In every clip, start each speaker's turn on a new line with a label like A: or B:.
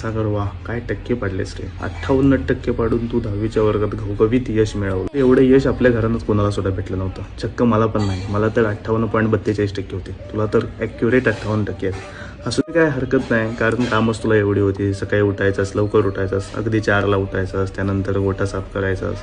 A: सागर वा काय टक्के पडलेस रे. 58% पाडून तू 10वीच्या वर्गात घवघवीत यश मिळवलं. एवढं यश आपल्या घरानंच कोणाला सुद्धा भेटलं नव्हतं. चक्क मला पण नाही. मला तर 58.42% होते. तुला तर ॲक्युरेट 58% आहेत. असं काय हरकत नाही, कारण कामच तुला एवढी होती. सकाळी उठायचंस, लवकर उठायचंस, अगदी 4ला उठायचंस, त्यानंतर गोठा साफ करायचास,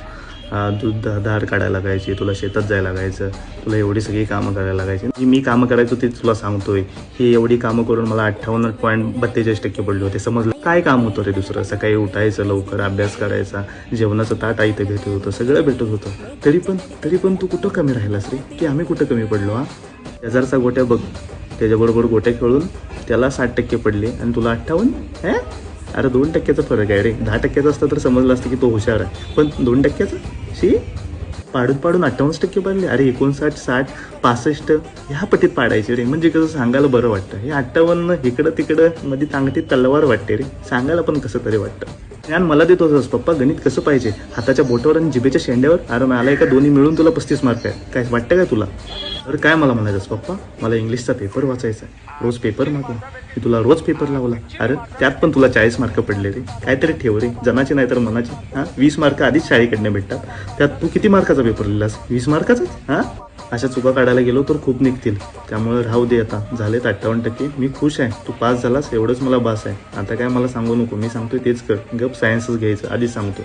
A: दूध धार काढायला लागायची, तुला शेतात जायला लागायचं, तुला एवढी सगळी कामं करायला लागायची. मी कामं करायचो ते तुला सांगतोय. ही एवढी कामं करून मला 58.42% पडले होते. समजलं काय काम होतं रे दुसरं. सकाळी उठायचं, लवकर अभ्यास करायचा, जेवणाचं ताट इथं भेटत होतं, सगळं भेटत होतं. तरी पण तू कुठं कमी राहिलास रे, की आम्ही कुठं कमी पडलो. शेजारचा गोट्या बघ, त्याच्याबरोबर गोट्या खेळून त्याला 60% पडले आणि तुला 58. अरे 2%चा फरक आहे रे. 10%चा असतं तर समजलं असतं की तो हुशार आहे, पण 2%चा शी पाडून 58% पडले. अरे 59, 60, 65 ह्या पटीत पाडायचे रे. म्हणजे कसं सांगायला बरं वाटतं. हे 58 इकडं तिकडं मध्ये टांगती तलवार वाटते रे. सांगायला पण कसं तरी वाटतं. ज्ञान मला देत होतंस पप्पा, गणित कसं पाहिजे, हाताच्या बोटावर आणि जिभेच्या शेंड्यावर. अरे मला एका दोन्ही मिळून तुला 35 मार्क आहे. काय वाटतं काय तुला? तर काय मला म्हणायचंस पप्पा, मला इंग्लिशचा पेपर वाचायचा आहे. रोज पेपर मागून मी तुला रोज पेपर लावला. अरे त्यात पण तुला 40 मार्क पडले रे. काहीतरी ठेव रे, जनाची नाही तर मनाची. 20 मार्क आधीच शाळेकडनं भेटतात. त्यात तू किती मार्काचा पेपर लिहिलास? 20 मार्काचा. अशा चुका काढायला गेलो तर खूप निघतील. त्यामुळे राहू दे, आता झालेत 58%. मी खुश आहे. तू पास झालास एवढंच मला बास आहे. आता काय मला सांगू नको. मी सांगतोय तेच कर. गप सायन्सच घ्यायचं आधीच सांगतो.